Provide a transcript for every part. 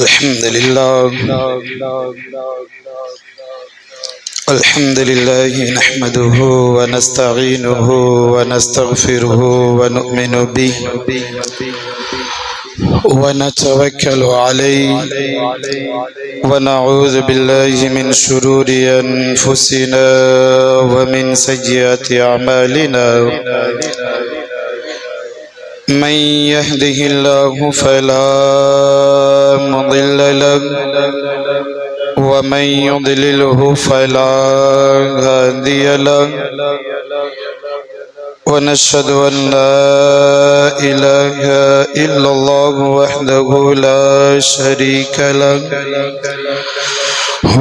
الحمد لله نحمده ونستعينه ونستغفره ونؤمن به ونتوكل عليه ونعوذ بالله من شرور أنفسنا ومن سيئات أعمالنا من يهده الله فلا مضل له ومن يضلله فلا هادي له ونشهد أن لا إله إلا الله وحده لا شريك له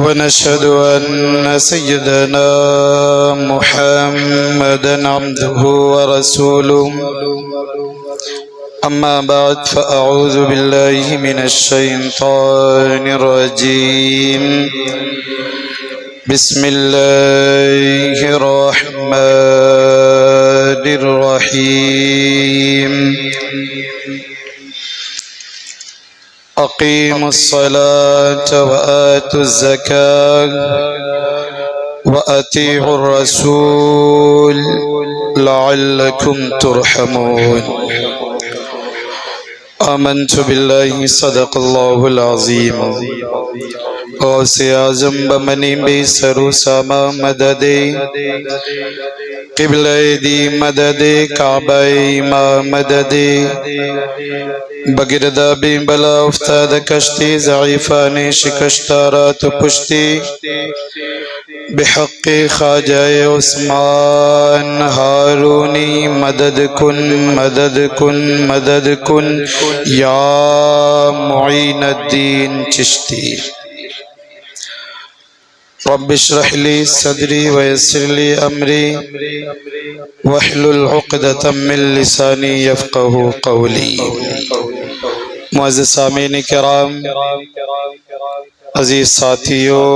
ونشهد أن سيدنا محمدا عبده ورسوله أما بعد فأعوذ بالله من الشيطان الرجيم بسم الله الرحمن الرحيم أقيموا الصلاة وآتوا الزكاة وأطيعوا الرسول لعلكم ترحمون آمنت بالله صدق الله العظيم غوث اعظم بمنی بی سرو ساما مدد قبلہ دی مدد کعبہ ما مدد بگردہ بی بلا افتاد کشتی ضعیفان شکشتارات پشتی بحق خواجہ عثمان ہارونی مدد کن مدد کن مدد کن یا معین الدین چشتی رب اشرح لي صدري ويسر لي أمري واحلل عقدة من لساني يفقه قولي معزز سامعین کرام، عزیز ساتھیوں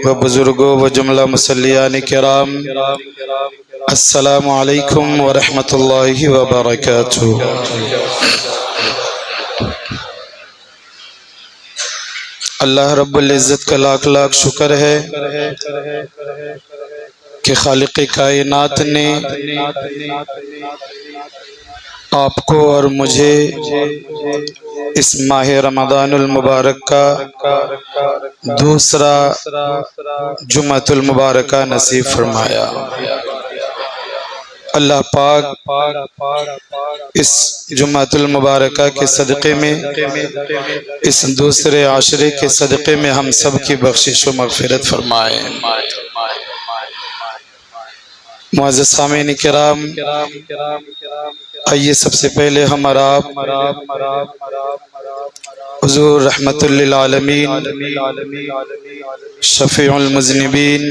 و بزرگوں و جملہ مصلیان کرام، السلام علیکم ورحمۃ اللہ وبرکاتہ۔ اللہ رب العزت کا لاکھ لاکھ شکر ہے کہ خالق کائنات نے آپ کو اور مجھے اس ماہ رمضان المبارک کا دوسرا جمعۃ المبارکہ نصیب فرمایا۔ اللہ پاک اس جمعۃ المبارکہ کے صدقے میں، اس دوسرے عاشرے کے صدقے میں ہم سب کی بخشش و مغفرت فرمائے۔ معزز سامعین کرام، آئیے سب سے پہلے ہمارا آپ حضور رحمت للعالمین، شفیع المذنبین،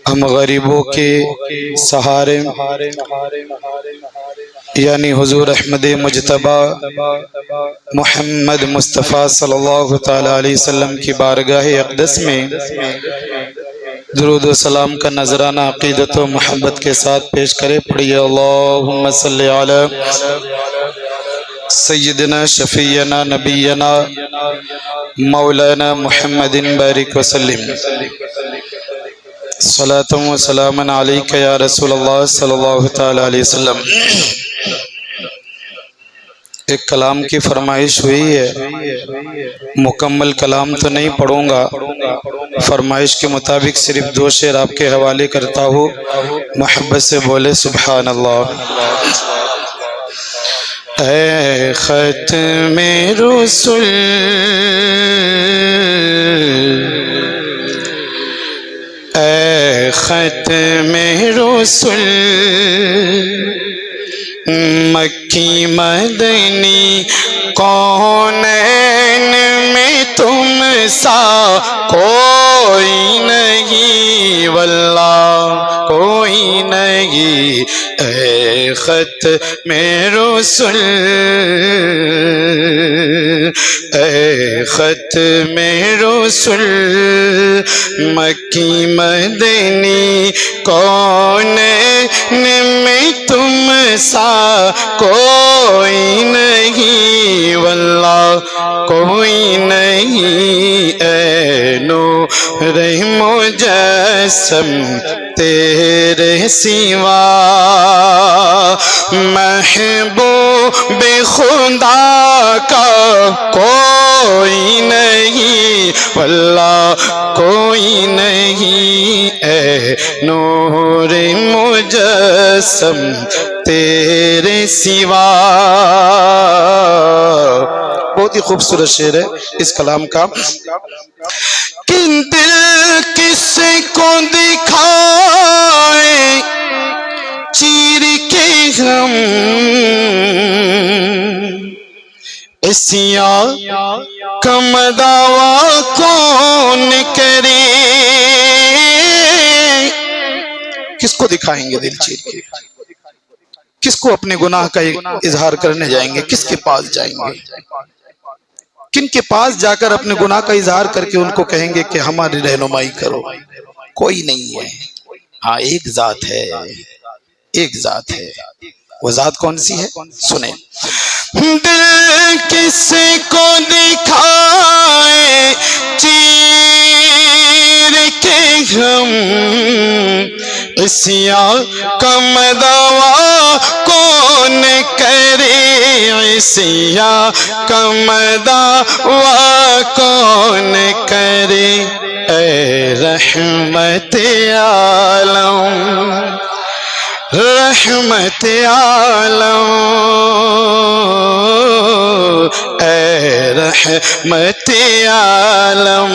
ہم غریبوں کے سہارے یعنی حضور احمد مجتبی محمد مصطفیٰ صلی اللہ تعالی علیہ وسلم کی بارگاہ اقدس میں درود و سلام کا نذرانہ عقیدت و محبت کے ساتھ پیش کرے۔ پڑھیے اللہم صلی علی سیدنا شفیعنا نبینا مولانا محمد بارک وسلم، صلاۃ و سلام علیک یا رسول اللہ صلی اللہ تعالی علیہ وسلم۔ ایک کلام کی فرمائش ہوئی ہے، مکمل کلام تو نہیں پڑھوں گا، فرمائش کے مطابق صرف دو شعر آپ کے حوالے کرتا ہوں، محبت سے بولے سبحان اللہ۔ اے ختم رسل اے ختم رسل، مکی مدنی کونین میں تم سا کوئی نہیں، واللہ کوئی نہیں۔ اے ختم رسل اے ختم رسل، مکی مدنی کون میں تم سا کوئی نہیں، واللہ کوئی نہیں، اے نور مجسم تیرے سوا، محبوب خدا کا کوئی نہیں، واللہ کوئی نہیں، اے نور مجسم تیرے سوا۔ بہت ہی خوبصورت شعر ہے اس کلام کا۔ کہ دل کس کو دکھائے چیر کے غم، سیاہ کم دعویٰ کون کرے۔ کس کو دکھائیں گے دل چیر کے؟ کس کو اپنے گناہ کا اظہار کرنے جائیں گے؟ کس کے پاس جائیں گے؟ کن کے پاس جا کر اپنے گناہ کا اظہار کر کے ان کو کہیں گے کہ ہماری رہنمائی کرو؟ کوئی نہیں ہے۔ ہاں ایک ذات ہے، ایک ذات ہے۔ وہ ذات کون سی ہے؟ سنیں۔ دل کس کو دکھائے چیر کے غم، سیاہ کم دعویٰ کون کرے، سیاہ کم دعویٰ کون کرے، اے رحمت عالم، رحمت عالم، اے رحمت عالم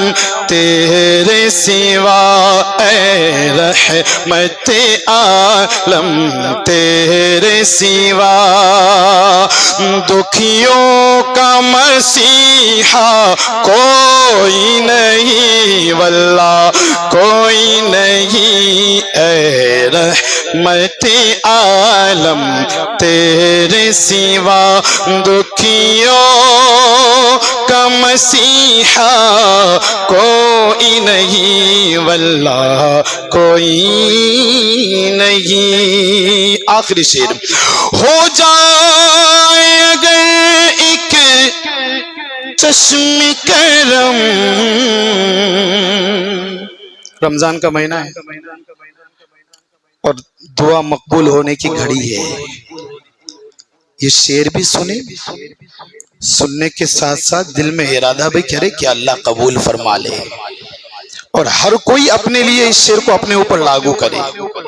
تیرے سوا، اے رحمت عالم تیرے سوا، دکھیوں کا مسیحا کوئی نہیں، واللہ کوئی نہیں، اے رحمت عالم تیرے سوا، دکھیوں کا مسیحا کوئی نہیں، واللہ کوئی نہیں۔ آخری شعر۔ ہو جائے اگر ایک چشم کرم، رمضان کا مہینہ ہے اور دعا مقبول ہونے کی گھڑی ہے، یہ شعر بھی سنیں، سننے کے ساتھ ساتھ دل میں ارادہ بھی کرے کہ اللہ قبول فرما لے، اور ہر کوئی اپنے لیے اس شعر کو اپنے اوپر لاگو کرے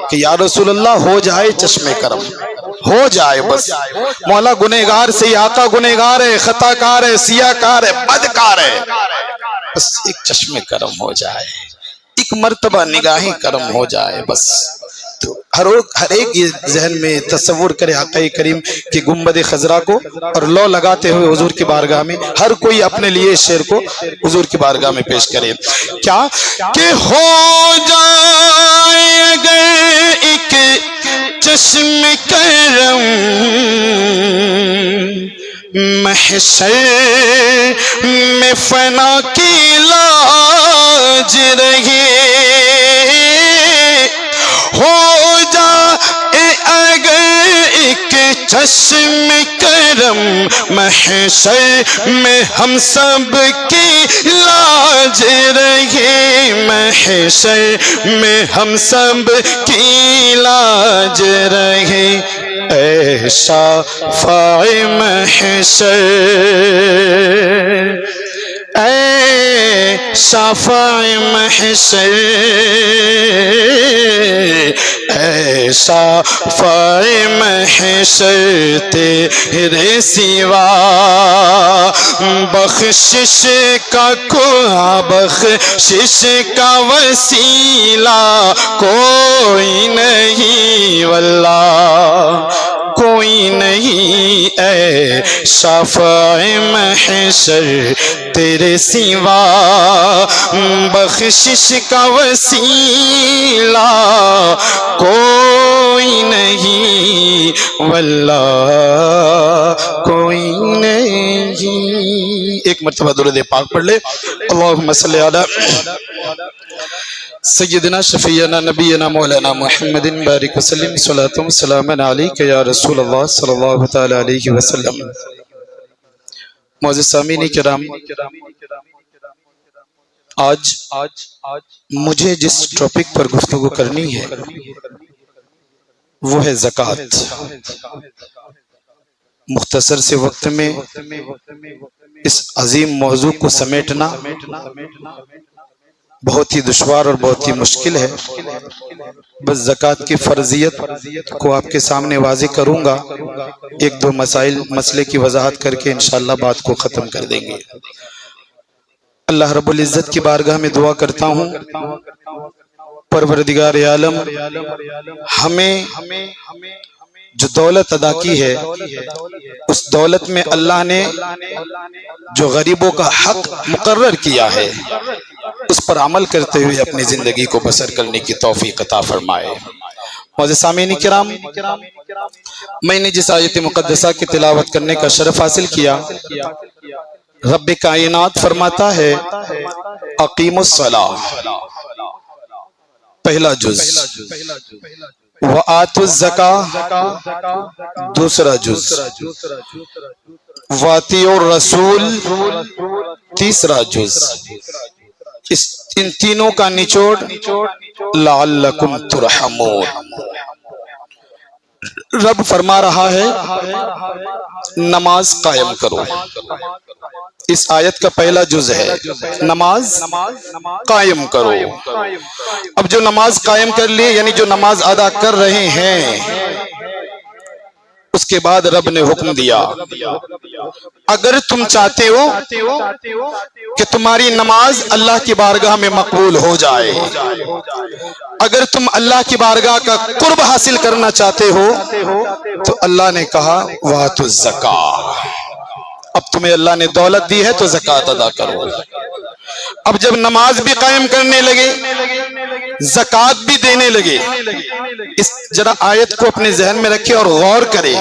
کہ یا رسول اللہ ہو جائے چشم کرم، ہو جائے بس۔ مولا گنہگار سے ہی آقا گنہگار ہے، خطا کار ہے، سیاہ کار ہے، بدکار ہے، بس ایک چشم کرم ہو جائے، ایک مرتبہ نگاہیں کرم ہو جائے بس۔ تو ہر ایک یہ ذہن میں تصور کرے آقا کریم کی گنبد خضرا کو، اور لو لگاتے ہوئے حضور کی بارگاہ میں ہر کوئی اپنے لیے اس شعر کو حضور کی بارگاہ میں پیش کرے۔ کیا کہ ہو جائے اگر ایک چشم کرم، محشر میں فنا کی لاج رہے، ہو جائے اگر ایک چشم کرم، محشر میں ہم سب کی لاج رہے، محشر میں ہم سب کی لاج رہے، اے شافع محشر، اے شافع محشر، اے شافع محشر تیرے سوا، بخشش کا کوئی، بخشش کا وسیلہ کوئی نہیں، واللہ کوئی نہیں، اے شافع محشر تیرے سوا، بخشش کا وسیلہ کوئی نہیں، واللہ کوئی نہیں۔ ایک مرتبہ درود پاک پڑھ لے۔ اللہم صلی علی سیدنا شفیعنا نبینا مولانا محمد بارک وسلم صلاۃ و سلام علیک یا رسول اللہ صلی اللہ تعالی علیہ وسلم۔ معزز سامعین کرام، آج مجھے جس ٹاپک پر گفتگو کرنی ہے وہ ہے زکوٰۃ۔ مختصر سے وقت میں اس عظیم موضوع کو سمیٹنا بہت ہی دشوار اور بہت ہی مشکل ہے۔ بس زکوٰۃ کی فرضیت کو آپ کے سامنے واضح کروں گا، ایک دو مسئلے کی وضاحت کر کے انشاءاللہ بات کو ختم کر دیں گے۔ اللہ رب العزت کی بارگاہ میں دعا کرتا ہوں، پروردگار عالم ہمیں جو دولت عطا کی ہے، اس دولت میں اللہ نے جو غریبوں کا حق مقرر کیا ہے اس پر عمل کرتے ہوئے اپنی زندگی کو بسر کرنے کی توفیق عطا فرمائے۔ معزز سامعین کرام، میں نے جس آیت مقدسہ کی تلاوت کرنے کا شرف حاصل کیا، رب کائنات فرماتا ہے اقیموا الصلاۃ، پہلا جز، وآتوا الزکاۃ، دوسرا جز، واطیعوا الرسول، تیسرا جز۔ ان تینوں کا نچوڑ لعلکم ترحمون۔ رب فرما رہا ہے نماز قائم کرو، اس آیت کا پہلا جز ہے نماز قائم کرو۔ اب جو نماز قائم کر لی، یعنی جو نماز ادا کر رہے ہیں، اس کے بعد رب نے حکم دیا اگر تم چاہتے ہو کہ تمہاری نماز اللہ کی بارگاہ میں مقبول ہو جائے، اگر تم اللہ کی بارگاہ کا قرب حاصل کرنا چاہتے ہو، تو اللہ نے کہا وآتوا الزکاۃ، اب تمہیں اللہ نے دولت دی ہے تو زکوٰۃ ادا کرو۔ اب جب نماز بھی قائم کرنے لگے، زکوٰۃ بھی دینے لگے، اس ذرا آیت کو اپنے ذہن میں رکھے اور غور کرے۔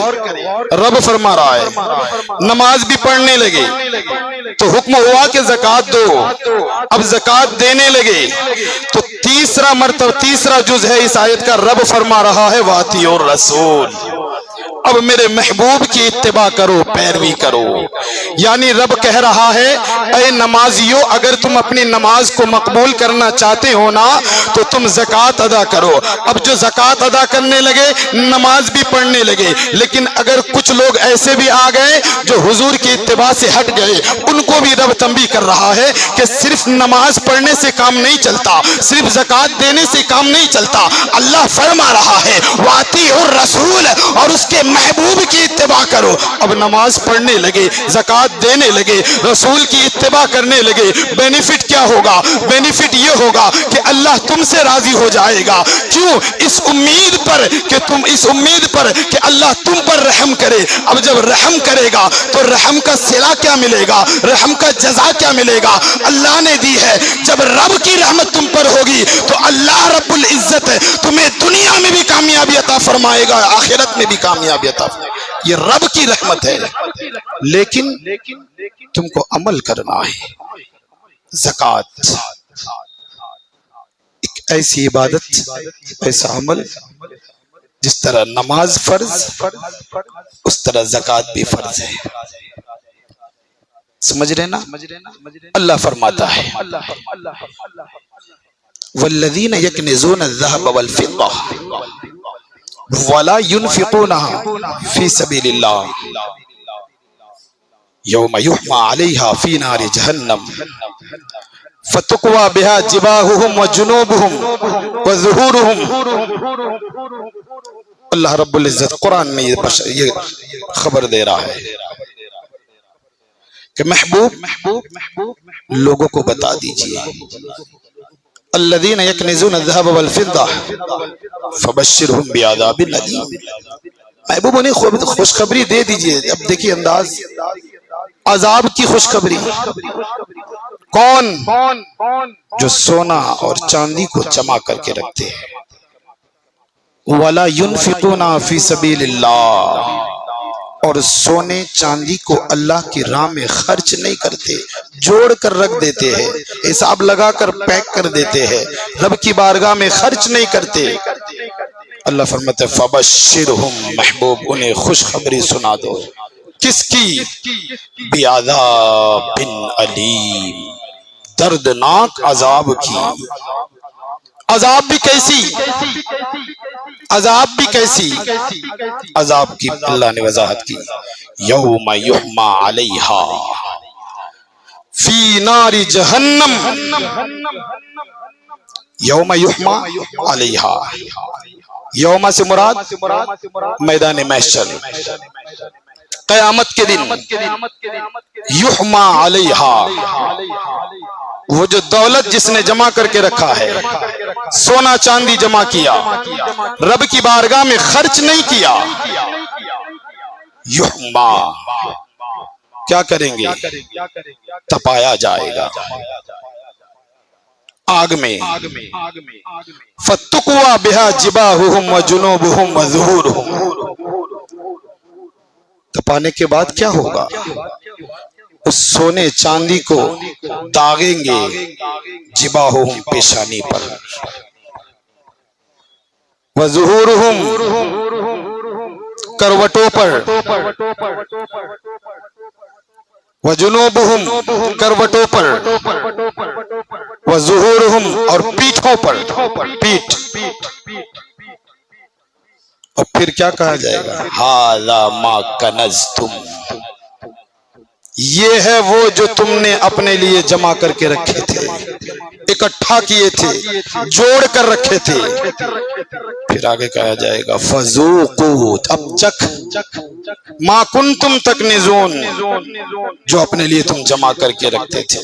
رب فرما رہا ہے نماز بھی پڑھنے لگے تو حکم ہوا کہ زکوٰۃ دو، اب زکوٰۃ دینے لگے تو تیسرا مرتبہ، تیسرا جز ہے اس آیت کا، رب فرما رہا ہے واطیعوا الرسول، اب میرے محبوب کی اتباع کرو، پیروی کرو۔ یعنی رب کہہ رہا ہے اے نمازیو، اگر تم اپنی نماز کو مقبول کرنا چاہتے ہو نا تو تم زکوٰۃ ادا کرو۔ اب جو زکوٰۃ ادا کرنے لگے، نماز بھی پڑھنے لگے، لیکن اگر کچھ لوگ ایسے بھی آ گئے جو حضور کی اتباع سے ہٹ گئے، ان کو بھی رب تنبیہ کر رہا ہے کہ صرف نماز پڑھنے سے کام نہیں چلتا، صرف زکوٰۃ دینے سے کام نہیں چلتا۔ اللہ فرما رہا ہے واطیعوا الرسول، اور اس کے محبوب کی اتباع کرو۔ اب نماز پڑھنے لگے، زکوٰۃ دینے لگے، رسول کی اتباع کرنے لگے، بینیفٹ کیا ہوگا؟ بینیفٹ یہ ہوگا کہ اللہ تم سے راضی ہو جائے گا۔ کیوں؟ اس امید پر کہ اللہ تم پر رحم کرے۔ اب جب رحم کرے گا تو رحم کا صلہ کیا ملے گا؟ رحم کا جزا کیا ملے گا؟ اللہ نے دی ہے۔ جب رب کی رحمت تم پر ہوگی تو اللہ رب العزت تمہیں دنیا میں بھی کامیابی عطا فرمائے گا، آخرت میں بھی کامیابی عطا فرمائے گا۔ یہ رب کی رحمت ہے، لیکن تم کو عمل کرنا ہے۔ زکوٰۃ ایک ایسی عبادت، ایسا عمل جس طرح نماز فرض، اس طرح زکوٰۃ بھی فرض ہے۔ سمجھ رہے نا؟ اللہ فرماتا ہے والذین یکنزون الذهب والفضة ولا ينفقونها في سبيل الله يوم يحمى عليها في نار جهنم فتقوى بها جباههم وجنوبهم وظهورهم۔ اللہ رب العزت قرآن میں یہ خبر دے رہا ہے کہ محبوب لوگوں کو بتا دیجئے الذین یکنزون الذهب والفضة فبشرهم بعذاب الیم، محبوب انہیں خوشخبری دے دیجئے۔ اب دیکھیے انداز، عذاب کی خوشخبری۔ کون؟ جو سونا اور چاندی کو جمع کر کے رکھتے ہیں۔ ولا ينفقون فی سبیل اللہ، اور سونے چاندی کو اللہ کی راہ میں خرچ نہیں کرتے، جوڑ کر رکھ دیتے ہیں، حساب لگا کر پیک کر دیتے ہیں، رب کی بارگاہ میں خرچ نہیں کرتے۔ اللہ فرماتے فبشرہم، محبوب انہیں خوشخبری سنا دو، کس کی؟ بعذاب علیم، دردناک عذاب کی۔ عذاب بھی کیسی؟ عذاب بھی کیسی؟ عذاب کی اللہ نے وضاحت کی، یوم یحما علیہا فی نار جہنم، یوم یحما علیہا، یوم سے مراد میدان محشر، قیامت کے دن، یحما علیہا، وہ جو دولت جس نے جمع کر کے رکھا ہے، سونا چاندی جمع کیا، رب کی بارگاہ میں خرچ نہیں کیا، یحما کیا کریں گے؟ تپایا جائے گا آگ میں، فَتُقْوَى بِهَا جِبَاهُهُمْ وَجُنُوبُهُمْ وَظُهُورُهُمْ، تپانے کے بعد کیا ہوگا؟ اس سونے چاندی کو داغیں گے جباہہم، پیشانی پر، وظہورہم، کروٹوں پر، وجنوبہم، کروٹوں پر، وظہورہم، اور پیٹھوں پر، پیٹھ، اور پھر کیا کہا جائے گا؟ ھذا ما کنزتم، یہ ہے وہ جو تم نے اپنے لیے جمع کر کے رکھے تھے، اکٹھا کیے تھے، جوڑ کر رکھے تھے۔ پھر آگے کہا جائے گا فذوقوا، اب چکھ، ما کنتم تکنزون، جو اپنے لیے تم جمع کر کے رکھتے تھے۔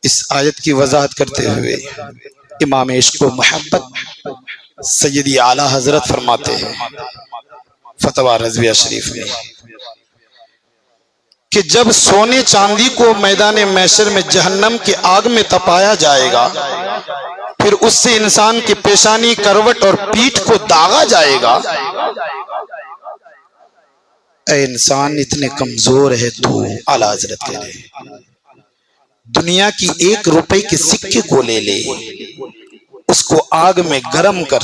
اس آیت کی وضاحت کرتے ہوئے امام عشق و محبت سیدی اعلیٰ حضرت فرماتے ہیں فتویٰ رضویہ شریف میں کہ جب سونے چاندی کو میدان محشر میں جہنم کی آگ میں تپایا جائے گا، پھر اس سے انسان کی پیشانی، کروٹ اور پیٹھ کو داغا جائے گا، اے انسان اتنے کمزور ہے تو، اعلیٰ حضرت کہہ رہے ہیں دنیا کی 1 روپے کے سکے کو لے لے، اس کو آگ میں گرم کر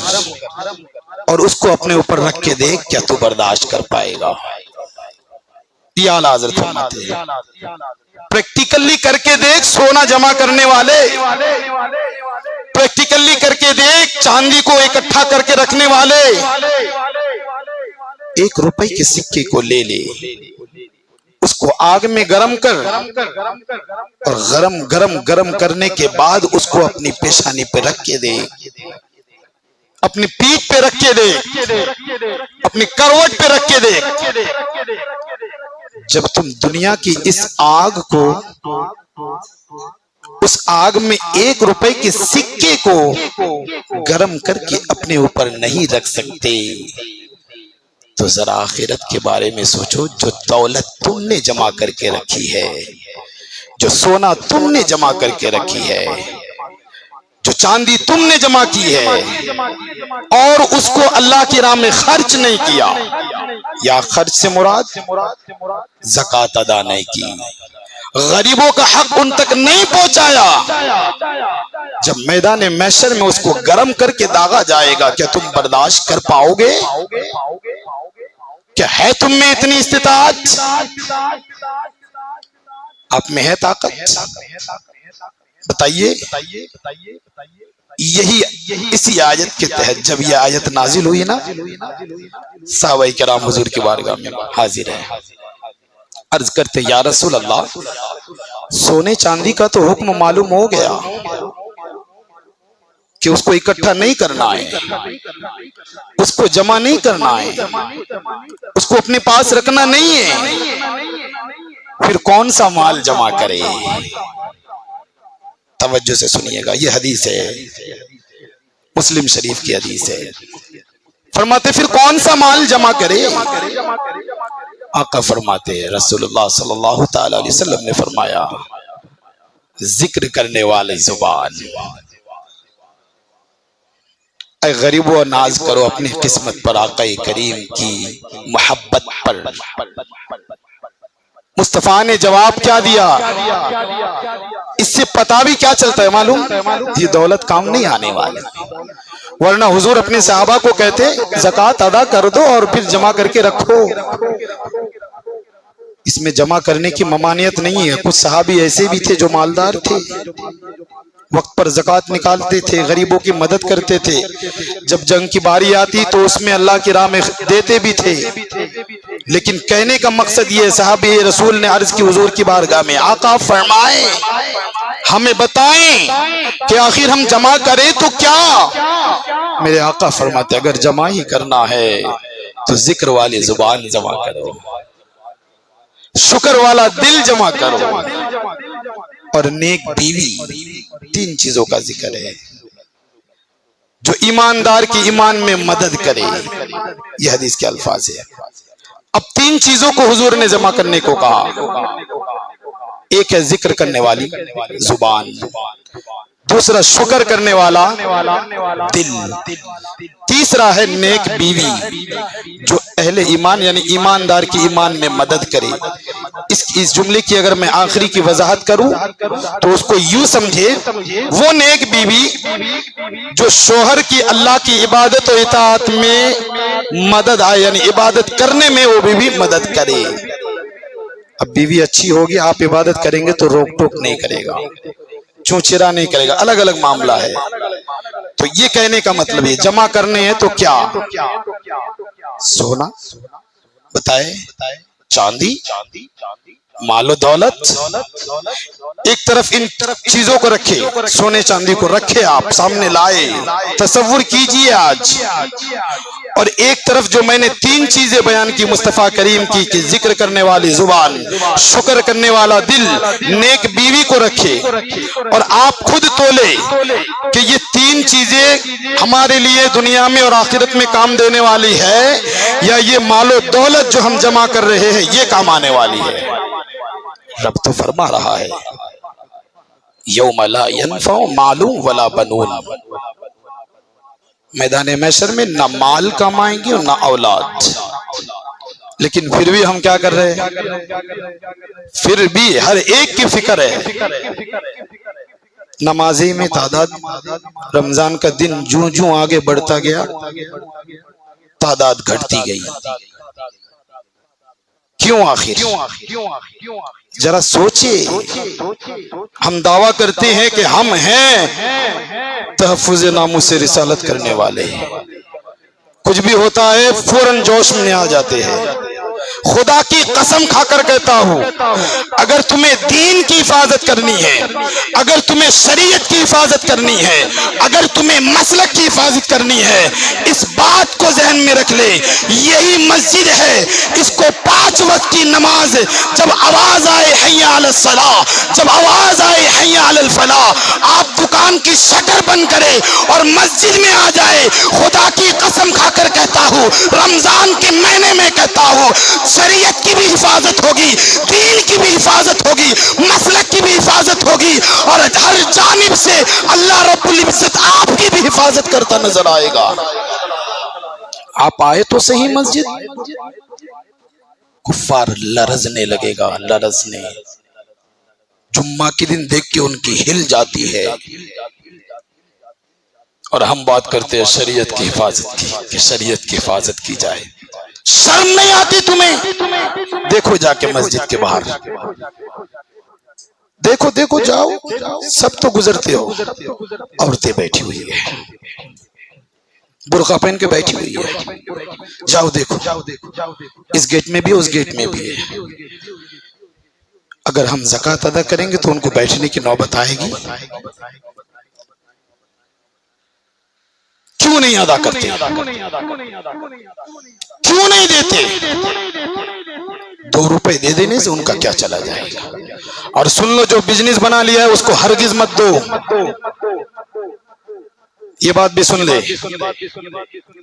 اور اس کو اپنے اوپر رکھ کے دیکھ، کیا تو برداشت کر پائے گا؟ یہ اعلیٰ حضرت فرماتے ہیں پریکٹیکلی کر کے دیکھ، سونا جمع کرنے والے، پریکٹیکلی کر کے دیکھ، چاندی کو اکٹھا کر کے رکھنے والے، 1 روپے کے سکے کو لے لے، اس کو آگ میں گرم کر اور گرم کرنے کے بعد اس کو اپنی پیشانی پہ رکھ کے دے، اپنی پیٹھ پہ رکھ کے دے، اپنی کروٹ پہ رکھ کے دے۔ جب تم دنیا کی اس آگ کو، اس آگ میں 1 روپے کے سکے کو گرم کر کے اپنے اوپر نہیں رکھ سکتے، تو ذرا آخرت کے بارے میں سوچو، جو دولت تم نے جمع کر کے رکھی ہے، جو سونا تم نے جمع کر کے رکھی ہے، جو چاندی تم نے جمع کی ہے، اور اس کو اللہ کی راہ میں خرچ نہیں کیا، یا خرچ سے مراد زکوٰۃ ادا نہیں کی، غریبوں کا حق ان تک نہیں پہنچایا، جب میدان محشر میں اس کو گرم کر کے داغا جائے گا، کیا تم برداشت کر پاؤ گے؟ کیا ہے تم میں اتنی استطاعت؟ آپ میں ہے طاقت؟ بتائیے۔ یہی اسی آیت کے تحت جب یہ آیت نازل ہوئی نا، صحابہ کرام حضور کی بارگاہ میں حاضر ہیں، عرض کرتے یا رسول اللہ، سونے چاندی کا تو حکم معلوم ہو گیا کہ اس کو اکٹھا نہیں کرنا ہے، اس کو جمع نہیں کرنا ہے، اس کو اپنے پاس رکھنا نہیں ہے، پھر کون سا مال جمع کرے؟ توجہ سے سنیے گا، یہ حدیث ہے، مسلم شریف کی حدیث ہے۔ فرماتے پھر کون سا مال جمع کرے؟ آقا فرماتے رسول اللہ صلی اللہ تعالی علیہ وسلم نے فرمایا، ذکر کرنے والی زبان۔ اے غریبوں، ناز کرو اپنی قسمت پر، آقا کریم کی محبت پر، مصطفیٰ نے جواب کیا دیا؟ اس سے پتا بھی کیا چلتا ہے معلوم؟ یہ دولت کام نہیں آنے والی، ورنہ حضور اپنے صحابہ کو کہتے زکوٰۃ ادا کر دو اور پھر جمع کر کے رکھو۔ اس میں جمع کرنے کی ممانعت نہیں ہے۔ کچھ صحابی ایسے بھی تھے جو مالدار تھے، وقت پر زکوٰۃ نکالتے تھے، غریبوں کی مدد کرتے تھے، جب جنگ کی باری آتی تو اس میں اللہ کی راہ میں دیتے بھی تھے۔ لیکن کہنے کا مقصد یہ ہے، صحابی رسول نے عرض کی حضور کی بارگاہ میں، آقا فرمائیں ہمیں بتائیں کہ آخر ہم جمع کریں تو کیا؟ میرے آقا فرماتے اگر جمع ہی کرنا ہے تو ذکر والی زبان جمع کرو، شکر والا دل جمع کرو، اور نیک بیوی۔ تین چیزوں کا ذکر ہے جو ایماندار کی ایمان میں مدد کرے، یہ حدیث کے الفاظ ہے۔ اب تین چیزوں کو حضور نے جمع کرنے کو کہا۔ ایک ہے ذکر کرنے والی زبان، دوسرا شکر کرنے والا دل، تیسرا ہے نیک بیوی جو اہل ایمان یعنی ایماندار کی ایمان میں مدد کرے۔ اس جملے کی اگر میں آخری کی وضاحت کروں تو اس کو یوں سمجھے، وہ نیک بیوی جو شوہر کی اللہ کی عبادت و اطاعت میں مدد آئے، یعنی عبادت کرنے میں وہ بیوی مدد کرے۔ اب بیوی اچھی ہوگی، آپ عبادت کریں گے تو روک ٹوک نہیں کرے گا، چونچرا نہیں کرے گا، الگ الگ معاملہ ہے۔ تو یہ کہنے کا مطلب ہے جمع کرنے ہیں تو کیا؟ سونا بتائے، چاندی، مال و دولت، ایک طرف ان چیزوں کو رکھے، سونے چاندی کو رکھے، آپ سامنے لائے، تصور کیجئے آج، اور ایک طرف جو میں نے تین چیزیں بیان کی مصطفیٰ کریم کی کہ ذکر کرنے والی زبان، شکر کرنے والا دل، نیک بیوی کو رکھے، اور آپ خود تولے کہ یہ تین چیزیں ہمارے لیے دنیا میں اور آخرت میں کام دینے والی ہے، یا یہ مال و دولت جو ہم جمع کر رہے ہیں یہ کام آنے والی ہے۔ رب تو فرما رہا ہے یوم لا ینفع مال ولا بنون، میدان محشر میں نہ مال کمائیں گی اور نہ اولاد۔ لیکن پھر بھی ہم کیا کر رہے ہیں؟ پھر بھی ہر ایک کی فکر ہے۔ نمازی میں تعداد، رمضان کا دن جوں جوں آگے بڑھتا گیا تعداد گھٹتی گئی، کیوں آخر؟ ذرا سوچئے، ہم دعویٰ کرتے ہیں کہ ہم ہیں تحفظ ناموس رسالت کرنے والے، کچھ بھی ہوتا ہے فوراً جوش میں آ جاتے ہیں۔ خدا کی قسم کھا کر کہتا ہوں، اگر تمہیں دین کی حفاظت کرنی ہے، اگر تمہیں شریعت کی حفاظت کرنی ہے، اگر تمہیں مسلک کی حفاظت کرنی ہے، اس بات کو ذہن میں رکھ لے، یہی مسجد ہے، اس کو 5 وقت کی نماز جب آواز آئے حی علی الصلاۃ، جب آواز آئے حی علی الفلاح، آپ دکان کی شٹر بند کرے اور مسجد میں آ جائے۔ خدا کی قسم کھا کر کہتا ہوں، رمضان کے مہینے میں کہتا ہوں، شریعت کی بھی حفاظت ہوگی، دین کی بھی حفاظت ہوگی، مسلک کی بھی حفاظت ہوگی، اور ہر جانب سے اللہ رب العزت آپ کی بھی حفاظت کرتا نظر آئے گا۔ آپ آئے تو صحیح مسجد، کفار لرزنے لگے گا، لرزنے، جمعہ کے دن دیکھ کے ان کی ہل جاتی ہے، اور ہم بات کرتے ہیں شریعت کی حفاظت کی، کہ شریعت کی حفاظت کی جائے۔ شرم نہیں آتی تمہیں؟ دیکھو جا کے مسجد کے باہر، دیکھو دیکھو، جاؤ، سب تو گزرتے ہو، عورتیں بیٹھی ہوئی ہے، برقع پہن کے بیٹھی ہوئی ہے، جاؤ دیکھو، اس گیٹ میں بھی اس گیٹ میں بھی ہے۔ اگر ہم زکوٰۃ ادا کریں گے تو ان کو بیٹھنے کی نوبت آئے گی؟ کیوں نہیں ادا کرتے؟ کیوں نہیں دیتے؟ 2 روپے دے دینے سے ان کا کیا چلا جائے گا؟ اور سن لو، جو بزنس بنا لیا ہے اس کو ہرگز مت دو، یہ بات بھی سن لے۔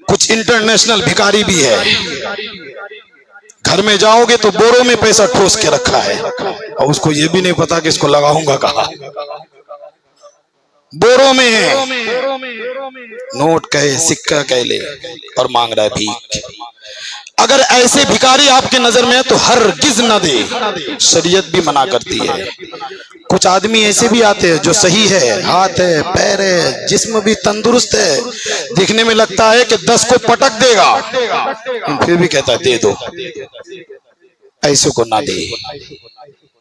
کچھ انٹرنیشنل بھکاری بھی ہے، گھر میں جاؤ گے تو بوروں میں پیسہ ٹھوس کے رکھا ہے، اور اس کو یہ بھی نہیں پتا کہ اس کو لگاؤں گا کہاں، بوروں میں ہے، نوٹ کہے سکہ کہہ لے، اور مانگ رہا ہے بھیک۔ اگر ایسے بھکاری آپ کی نظر میں ہے تو ہرگز نہ دے، شریعت بھی منع کرتی ہے۔ کچھ آدمی ایسے بھی آتے ہیں جو صحیح ہے، ہاتھ ہے، پیر ہے، جسم بھی تندرست ہے، دیکھنے میں لگتا ہے کہ 10 کو پٹک دے گا، پھر بھی کہتا ہے دے دو۔ ایسے کو نہ دے،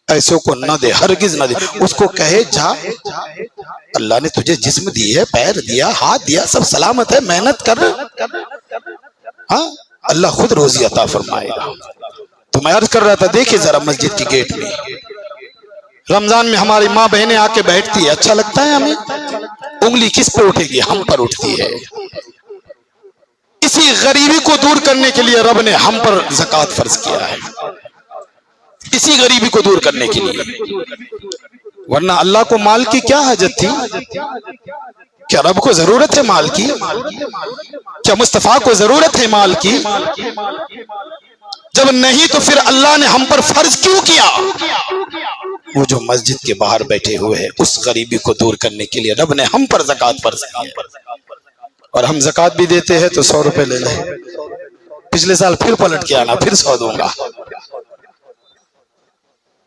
ایسے کو نہ دے، ہرگز نہ دے۔ اس کو کہے جا، اللہ نے تجھے جسم دی ہے، پیر دیا، ہاتھ دیا، سب سلامت ہے، محنت کر، ہاں اللہ خود روزی عطا فرمائے گا۔ تو میں عرض کر رہا تھا، دیکھیں ذرا مسجد کی گیٹ میں رمضان میں ہماری ماں بہنیں آ کے بیٹھتی ہے، اچھا لگتا ہے ہمیں؟ انگلی کس پر اٹھے گی؟ ہم پر اٹھتی ہے۔ اسی غریبی کو دور کرنے کے لیے رب نے ہم پر زکوٰۃ فرض کیا ہے، اسی غریبی کو دور کرنے کے لیے، ورنہ اللہ کو مال کی کیا حاجت تھی؟ کیا رب کو ضرورت ہے مال کی؟ کیا مصطفیٰ کو ضرورت ہے مال کی؟ جب نہیں تو پھر اللہ نے ہم پر فرض کیوں کیا؟ وہ جو مسجد کے باہر بیٹھے ہوئے ہیں، اس غریبی کو دور کرنے کے لیے رب نے ہم پر زکوٰۃ فرض کی ہے۔ اور ہم زکوٰۃ بھی دیتے ہیں تو 100 روپے لے لیں، پچھلے سال پھر پلٹ کے آنا، پھر 100 دوں گا۔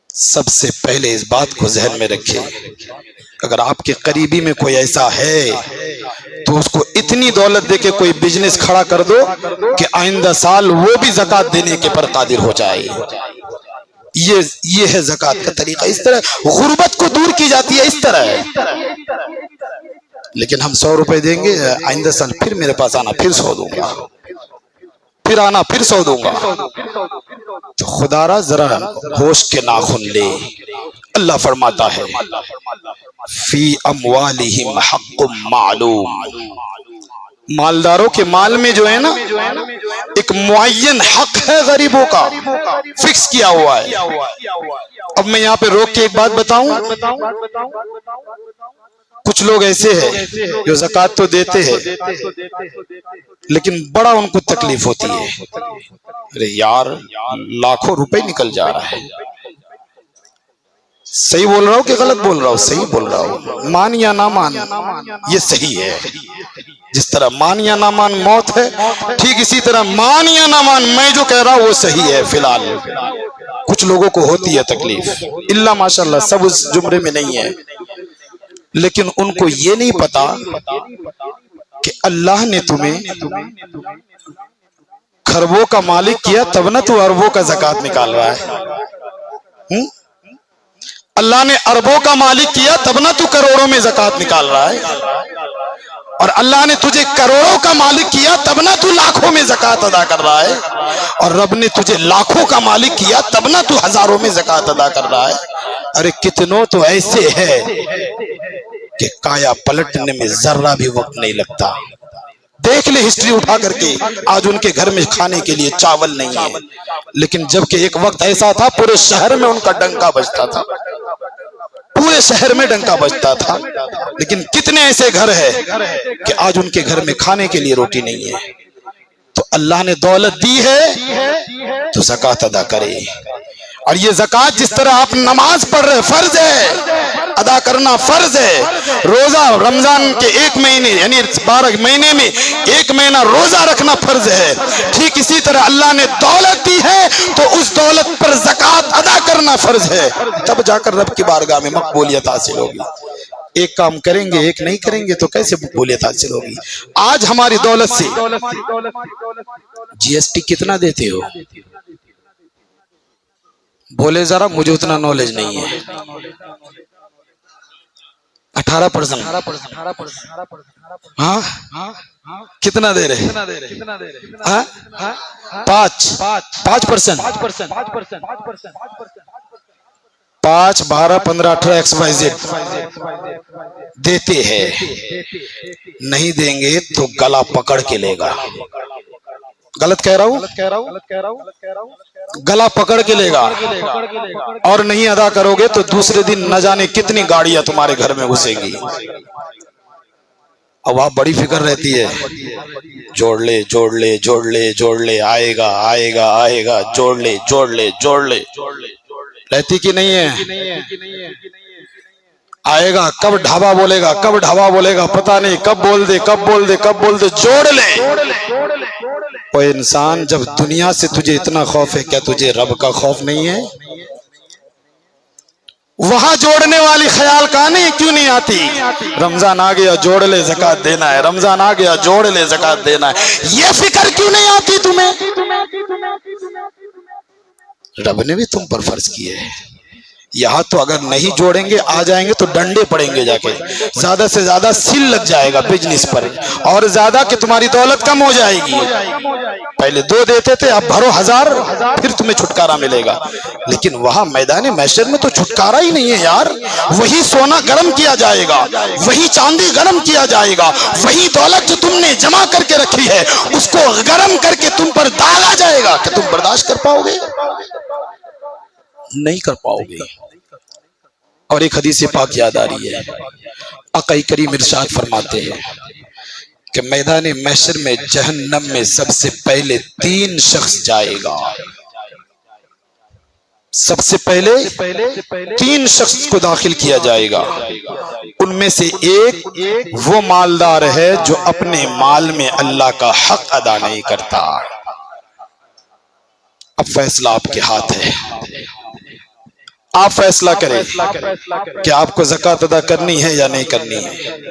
سب سے پہلے اس بات کو ذہن میں رکھیں، اگر آپ کے قریبی میں کوئی ایسا ہے تو اس کو اتنی دولت دے کے کوئی بزنس کھڑا کر دو کہ آئندہ سال وہ بھی زکوٰۃ دینے کے پر قادر ہو جائے۔ یہ ہے زکوٰۃ کا طریقہ، اس طرح غربت کو دور کی جاتی ہے، اس طرح ہے۔ لیکن ہم 100 روپے دیں گے، آئندہ سال پھر میرے پاس آنا، پھر 100 دوں گا، پھر آنا، پھر 100 دوں گا۔ تو خدا را ذرا ہوش کے ناخن لے۔ اللہ فرماتا ہے فی اموالہم حق معلوم، مالداروں کے مال میں جو ہے نا ایک معین حق ہے غریبوں کا، فکس کیا ہوا ہے۔ اب میں یہاں پہ روک کے ایک بات بتاؤں، کچھ لوگ ایسے ہیں جو زکوٰۃ تو دیتے ہیں لیکن بڑا ان کو تکلیف ہوتی ہے، ارے یار لاکھوں روپے نکل جا رہا ہے۔ صحیح بول رہا ہوں کہ غلط بول رہا ہوں؟ صحیح بول رہا ہوں۔ مان یا نہ مان، یہ صحیح ہے۔ جس طرح مان یا نہ مان موت ہے، ٹھیک اسی طرح مان یا نہ مان میں جو کہہ رہا ہوں وہ صحیح ہے۔ فی الحال کچھ لوگوں کو ہوتی ہے تکلیف، اللہ ماشاءاللہ سب اس زمرے میں نہیں ہے، لیکن ان کو یہ نہیں پتا کہ اللہ نے تمہیں خربوں کا مالک کیا تب نہ تو اربوں کا زکوٰۃ نکال رہا ہے۔ اللہ نے اربوں کا مالک کیا تب نہ تو کروڑوں میں زکوٰۃ نکال رہا ہے، اور اللہ نے تجھے کروڑوں کا مالک کیا تب نہ تو لاکھوں میں زکوٰۃ ادا کر رہا ہے، اور رب نے تجھے لاکھوں کا مالک کیا تب نہ تو ہزاروں میں زکوٰۃ ادا کر رہا ہے۔ ارے کتنوں تو ایسے ہے کہ کایا پلٹنے میں ذرہ بھی وقت نہیں لگتا۔ دیکھ لے ہسٹری اٹھا کر کے، آج ان کے گھر میں کھانے کے لیے چاول نہیں ہے، لیکن جبکہ ایک وقت ایسا تھا پورے شہر میں ان کا ڈنکا بجتا تھا، پورے شہر میں ڈنکا بجتا تھا۔ لیکن کتنے ایسے گھر ہیں کہ آج ان کے گھر میں کھانے کے لیے روٹی نہیں ہے۔ تو اللہ نے دولت دی ہے تو زکوٰۃ ادا کرے۔ اور یہ زکوٰۃ جس طرح آپ نماز پڑھ رہے فرض ہے، ادا کرنا فرض ہے، روزہ رمضان کے 1 مہینے یعنی 12 مہینے میں 1 مہینہ روزہ رکھنا فرض ہے، ٹھیک اسی طرح اللہ نے دولت دی ہے تو اس دولت پر زکوٰۃ ادا کرنا فرض ہے، تب جا کر رب کی بارگاہ میں مقبولیت حاصل ہوگی۔ ایک کام کریں گے ایک نہیں کریں گے تو کیسے مقبولیت حاصل ہوگی؟ آج ہماری دولت سے جی ایس ٹی کتنا دیتے ہو؟ بولے ذرا، مجھے اتنا نالج نہیں ہے۔ 18%۔ ہاں کتنا دے رہے؟ 5%۔ 5 12 15 18 XYZ دیتے ہیں، نہیں دیں گے تو گلا پکڑ کے لے گا۔ غلط کہہ رہا ہوں؟ گلا پکڑ کے لے گا، اور نہیں ادا کرو گے تو دوسرے دن نہ جانے کتنی گاڑیاں تمہارے گھر میں گھسے گی۔ اب آپ بڑی فکر رہتی ہے، جوڑ لے جوڑ لے جوڑ لے جوڑ لے، آئے گا آئے گا آئے گا، جوڑ لے جوڑ لے جوڑ لے، رہتی کہ نہیں ہے؟ آئے گا کب ڈھابا بولے گا، کب ڈھابا بولے گا پتہ نہیں، کب بول دے کب بول دے کب بول دے، جوڑ لے۔ اور انسان جب دنیا سے تجھے اتنا خوف ہے، کیا تجھے رب کا خوف نہیں ہے؟ وہاں جوڑنے والی خیال کہانی کیوں نہیں آتی؟ رمضان آ گیا جوڑ لے زکوٰۃ دینا ہے، رمضان آ گیا جوڑ لے زکوٰۃ دینا ہے، یہ فکر کیوں نہیں آتی تمہیں؟ رب نے بھی تم پر فرض کیے ہے۔ یہاں تو اگر نہیں جوڑیں گے، آ جائیں گے تو ڈنڈے پڑیں گے، جا کے زیادہ سے زیادہ سیل لگ جائے گا بزنس پر، اور زیادہ کہ تمہاری دولت کم ہو جائے گی۔ پہلے 2 دیتے تھے، اب بھرو 1000، پھر تمہیں چھٹکارا ملے گا۔ لیکن وہاں میدان محشر میں تو چھٹکارا ہی نہیں ہے یار، وہی سونا گرم کیا جائے گا، وہی چاندی گرم کیا جائے گا، وہی دولت جو تم نے جمع کر کے رکھی ہے اس کو گرم کر کے تم پر ڈالا جائے گا۔ کہ تم برداشت کر پاؤ گے؟ نہیں کر پاؤ گے۔ اور ایک حدیث پاک یاد آ رہی ہے، آقا کریم ارشاد فرماتے ہیں کہ میدان محشر میں جہنم میں سب سے پہلے 3 شخص جائے گا۔ سب سے پہلے 3 شخص کو داخل کیا جائے گا۔ ان میں سے ایک وہ مالدار ہے جو اپنے مال میں اللہ کا حق ادا نہیں کرتا۔ اب فیصلہ آپ کے ہاتھ ہے، آپ فیصلہ کریں کہ آپ کو زکوٰۃ ادا کرنی ہے یا نہیں کرنی ہے،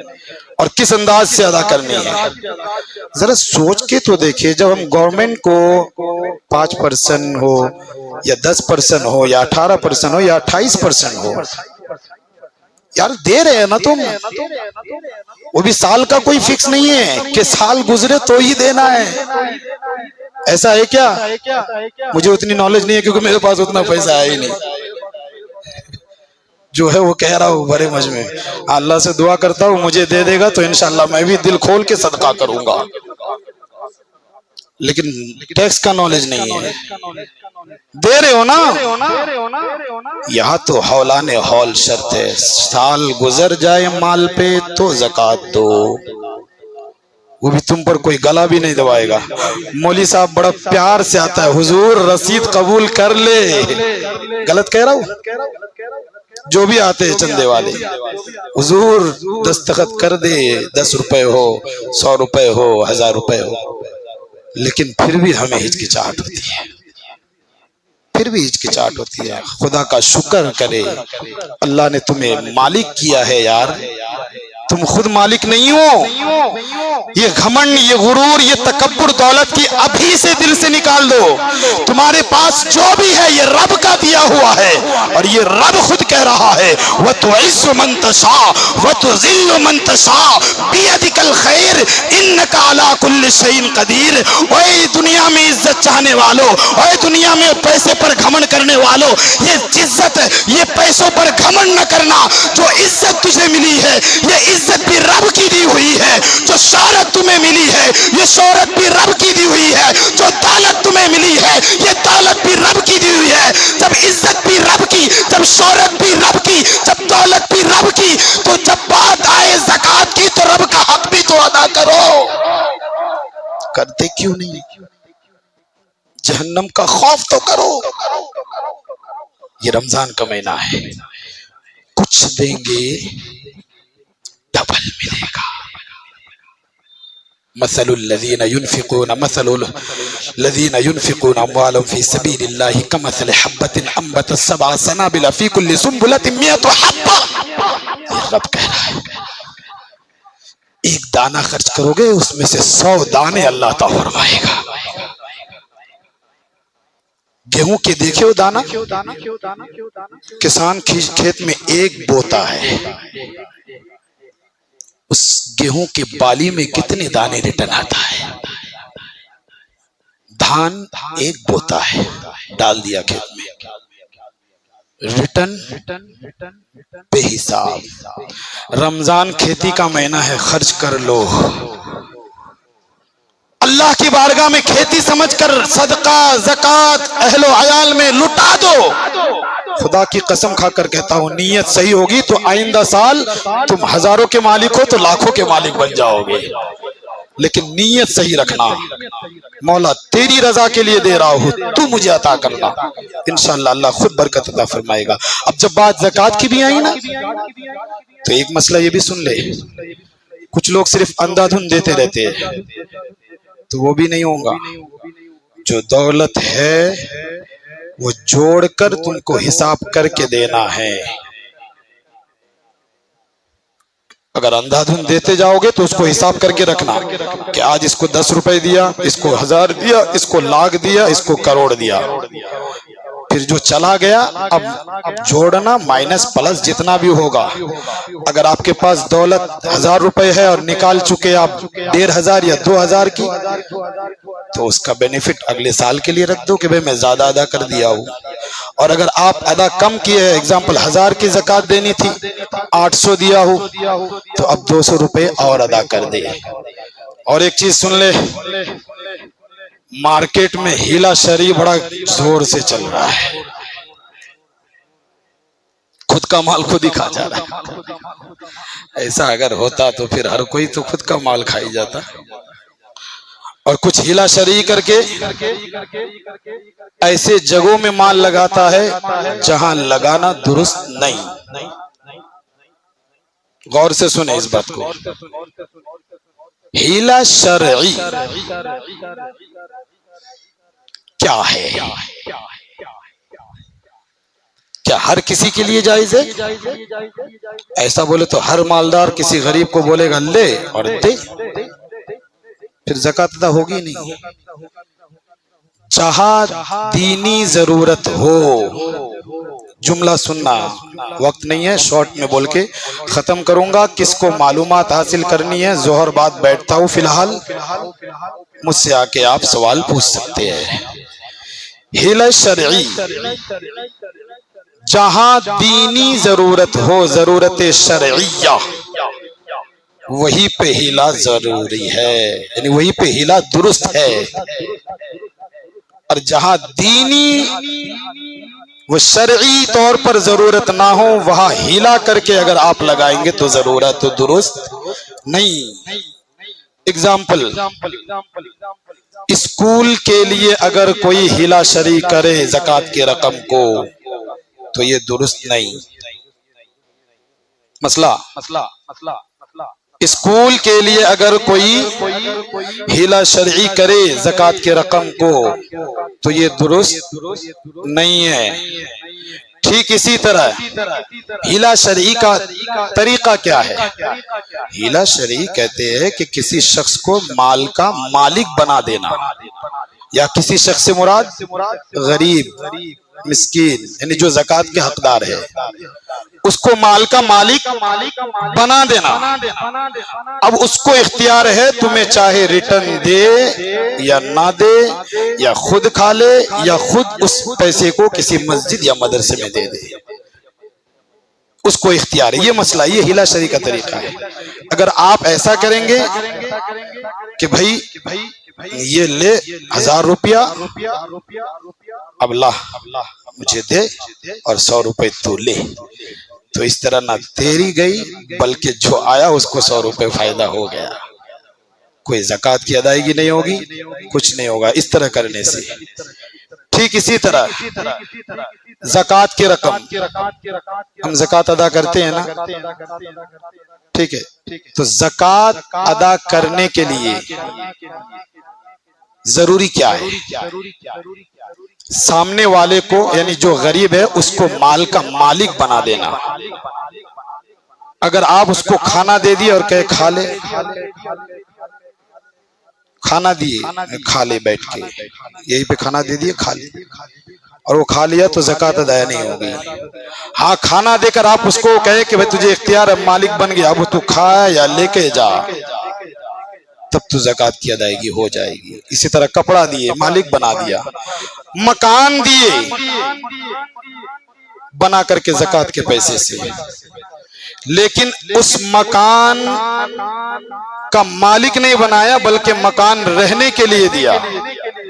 اور کس انداز سے ادا کرنی ہے۔ ذرا سوچ کے تو دیکھیں، جب ہم گورنمنٹ کو 5% ہو یا 10% ہو یا 18% ہو یا 28% ہو، یار دے رہے ہیں نا تم، وہ بھی سال کا کوئی فکس نہیں ہے کہ سال گزرے تو ہی دینا ہے۔ ایسا ہے کیا؟ مجھے اتنی نالج نہیں ہے کیونکہ میرے پاس اتنا پیسہ ہے ہی نہیں، جو ہے وہ کہہ رہا ہوں بڑے مجمع، اللہ سے دعا کرتا ہوں مجھے دے دے گا تو انشاءاللہ میں بھی دل کھول کے صدقہ کروں گا، لیکن ٹیکس کا نالج نہیں ہے۔ دے رہے ہو نا؟ یہاں تو حولان حول شرط ہے، سال گزر جائے مال پہ تو زکوٰۃ دو، وہ بھی تم پر کوئی گلا بھی نہیں دبائے گا۔ مولوی صاحب بڑا پیار سے آتا ہے، حضور رسید قبول کر لے، غلط کہہ رہا ہوں؟ جو بھی آتے ہیں چندے والے، حضور دستخط کر دے، 10 روپے ہو، 100 روپے ہو، 1000 روپے ہو، لیکن پھر بھی ہمیں ہچکچاہٹ ہوتی ہے، پھر بھی ہچکچاہٹ ہوتی ہے۔ خدا کا شکر کرے، اللہ نے تمہیں مالک کیا ہے یار، تم خود مالک نہیں ہو۔ یہ گھمنڈ، یہ غرور، یہ تکبر دولت کی ابھی سے دل سے نکال دو۔ تمہارے پاس جو بھی ہے یہ رب کا دیا ہوا ہے، اور یہ رب خود کہہ رہا ہے وَتُعِزُّ مَن تَشَاءُ وَتُذِلُّ مَن تَشَاءُ بِيَدِكَ الْخَيْرُ إِنَّكَ عَلَىٰ كُلِّ شَيْءٍ قَدِيرٌ۔ اوے دنیا میں عزت چاہنے والوں، اوے دنیا میں پیسے پر گھمنڈ کرنے والوں، یہ عزت، یہ پیسوں پر گھمنڈ نہ کرنا۔ جو عزت تجھے ملی ہے یہ عزت بھی رب کی دی ہوئی ہے، جو شہرت تمہیں ملی ہے یہ شہرت بھی رب کی دی ہوئی ہے، جو دولت تمہیں ملی ہے یہ دولت بھی رب کی دی ہوئی ہے۔ جب عزت بھی رب کی، جب شہرت بھی رب کی، جب دولت بھی رب کی، تو جب بات آئے زکوٰۃ کی تو رب کا حق بھی تو ادا کرو۔ کرتے کیوں نہیں؟ جہنم کا خوف تو کرو۔ یہ رمضان کا مہینہ ہے، کچھ دیں گے ڈبل ملے گا۔ مثل الذين ينفقون اموالهم في سبيل الله كمثل حبة انبتت 7 سنابل في كل سنبلة 100 حبة۔ یہ رب کہہ رہا ہے ایک دانہ خرچ کرو گے اس میں سے 100 دانے اللہ عطا فرمائے گا۔ گیہوں کے دیکھے ہو دانہ، کسان کھیت میں ایک بوتا ہے، اس گیہوں کے بالی میں کتنے دانے ریٹن آتا ہے؟ دھان ایک بوتا ہے، ڈال دیا کھیت میں، ریٹن بے حساب۔ رمضان کھیتی کا مہینہ ہے، خرچ کر لو، اللہ کی بارگاہ میں کھیتی سمجھ کر صدقہ زکوٰۃ اہل و عیال میں لٹا دو۔ خدا کی قسم کھا کر کہتا ہوں نیت صحیح ہوگی تو آئندہ سال تم ہزاروں کے مالک ہو تو لاکھوں کے مالک بن جاؤ گے، لیکن نیت صحیح رکھنا، مولا تیری رضا کے لیے دے رہا ہوں تو مجھے عطا کرنا، انشاءاللہ اللہ خود برکت عطا فرمائے گا۔ اب جب بات زکوٰۃ کی بھی آئی نا تو ایک مسئلہ یہ بھی سن لے، کچھ لوگ صرف اندھا دھند دیتے رہتے ہیں تو وہ بھی نہیں ہوگا۔ جو دولت ہے وہ جوڑ کر تم کو حساب کر کے دینا ہے. اگر اندھا دھن دیتے جاؤ گے تو اس کو حساب کر کے رکھنا کہ آج اس کو 10 روپے دیا، اس کو 1000 دیا، اس کو لاکھ دیا، اس کو کروڑ دیا. پھر جو چلا گیا اب جوڑنا مائنس پلس جتنا بھی ہوگا. اگر آپ کے پاس دولت 1000 روپے ہے اور نکال چکے آپ 1500 یا 2000 کی، تو اس کا بینیفٹ اگلے سال کے لیے رکھ دو کہ بھئی میں زیادہ ادا کر دیا ہوں. اور اگر آپ ادا کم کیے ہیں، ایگزامپل 1000 کی زکوٰۃ دینی تھی 800 دیا ہو، تو اب 200 روپے اور ادا کر دے. اور ایک چیز سن لے، مارکیٹ میں ہیلا شری بڑا زور سے چل رہا ہے. خود کا مال خود ہی کھا جا رہا ہے. ایسا اگر ہوتا تو پھر ہر کوئی تو خود کا مال کھائی جاتا. اور کچھ ہیلا شری کر کے ایسے جگہوں میں مال لگاتا ہے جہاں لگانا درست نہیں. غور سے سنیں اس بات کو. ہیلا شرعی کیا ہے؟ کیا ہر کسی کے لیے جائز ہے؟ ایسا بولے تو ہر مالدار کسی غریب کو بولے گا لے اور دے، پھر زکوٰۃ ادا ہوگی نہیں. جہاں دینی ضرورت ہو، جملہ سننا، وقت نہیں ہے، شارٹ میں بول کے ختم کروں گا. کس کو معلومات حاصل کرنی ہے ظہر بعد بیٹھتا ہوں، فی الحال مجھ سے آ کے آپ سوال پوچھ سکتے ہیں. ہیلا شرعی جہاں دینی ضرورت ہو، ضرورت شرعیہ، وہی پہ ہیلا ضروری ہے، یعنی وہی پہ ہیلا درست ہے. اور جہاں دینی وہ شرعی طور پر ضرورت نہ ہو، وہاں ہیلا کر کے اگر آپ لگائیں گے تو ضرورت تو درست نہیں. اگزامپل، اسکول کے لیے اگر کوئی ہیلا شری کرے زکوٰۃ کی رقم کو تو یہ درست نہیں. مسئلہ اسکول کے لیے اگر کوئی ہیلا شرعی کرے زکوٰۃ کی رقم کو تو یہ درست نہیں ہے. ٹھیک اسی طرح ہیلا شرعی کا طریقہ کیا ہے؟ ہیلا شرعی کہتے ہیں کہ کسی شخص کو مال کا مالک بنا دینا، یا کسی شخص سے مراد غریب مسکین، یعنی جو زکوٰۃ کے حقدار ہے، اس کو مال کا مالک بنا دینا. اب اس کو اختیار ہے، تمہیں چاہے ریٹرن دے یا نہ دے، یا خود کھا لے یا خود اس پیسے کو کسی مسجد یا مدرسے میں دے دے، اس کو اختیار ہے. یہ مسئلہ، یہ ہیلا شرعی کا طریقہ ہے. اگر آپ ایسا کریں گے کہ بھائی یہ لے 1000 روپیہ، اب لا مجھے دے اور 100 روپے تو لے، تو اس طرح نہ تیری گئی بلکہ جو آیا اس کو 100 روپے فائدہ ہو گیا. کوئی زکوٰۃ کی ادائیگی نہیں ہوگی، کچھ نہیں ہوگا اس طرح کرنے سے. ٹھیک اسی طرح زکوٰۃ کی رقم، ہم زکوٰۃ ادا کرتے ہیں نا، ٹھیک ہے، تو زکوٰۃ ادا کرنے کے لیے ضروری کیا ہے؟ سامنے والے کو، یعنی جو غریب ہے، اس کو مال کا مالک بنا دینا. اگر آپ اس کو کھانا دے دیے اور کہے کھا لے، کھانا دیے کھا لے بیٹھ کے، یہی پہ کھانا دے دیے کھا لے، اور وہ کھا لیا تو زکوٰۃ ادا نہیں ہوگی. ہاں کھانا دے کر آپ اس کو کہے کہ بھئی تجھے اختیار ہے، مالک بن گیا، اب تو کھا یا لے کے جا، تب تو زکوٰۃ کی ادائیگی ہو جائے گی. اسی طرح کپڑا دیے، مالک بنا دیا. مکان دیے بنا کر کے زکوٰۃ کے پیسے سے، لیکن اس مکان کا مالک نہیں بنایا بلکہ مکان رہنے کے لیے دیا،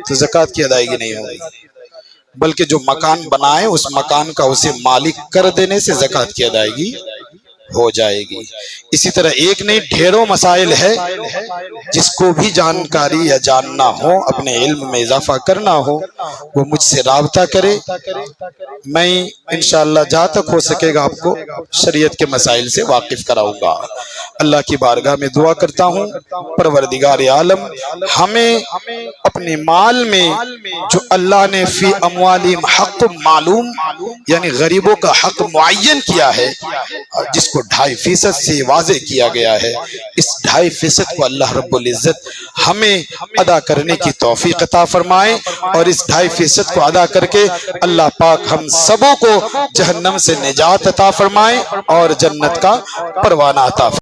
تو زکوٰۃ کی ادائیگی نہیں ہوگی. بلکہ جو مکان بنائے اس مکان کا اسے مالک کر دینے سے زکوٰۃ کی ادائیگی ہو جائے گی. اسی طرح ایک نہیں ڈھیروں مسائل ہے جس کو بھی جانکاری یا جاننا ہو، اپنے علم میں اضافہ کرنا ہو، وہ مجھ سے رابطہ کرے۔ میں انشاءاللہ جہاں تک ہو سکے گا آپ کو شریعت کے مسائل سے واقف کراؤں گا۔ اللہ کی بارگاہ میں دعا کرتا ہوں، پروردگار عالم ہمیں اپنے مال میں جو اللہ نے فی اموالہم حق معلوم یعنی غریبوں کا حق معین کیا ہے، جس کو 2.5% سے واضح کیا گیا ہے، اس 2.5% کو اللہ رب العزت ہمیں ادا کرنے کی توفیق عطا فرمائے، اور اس 2.5% کو ادا کر کے اللہ پاک ہم سبوں کو جہنم سے نجات عطا فرمائے اور جنت کا پروانہ عطا فرمائے۔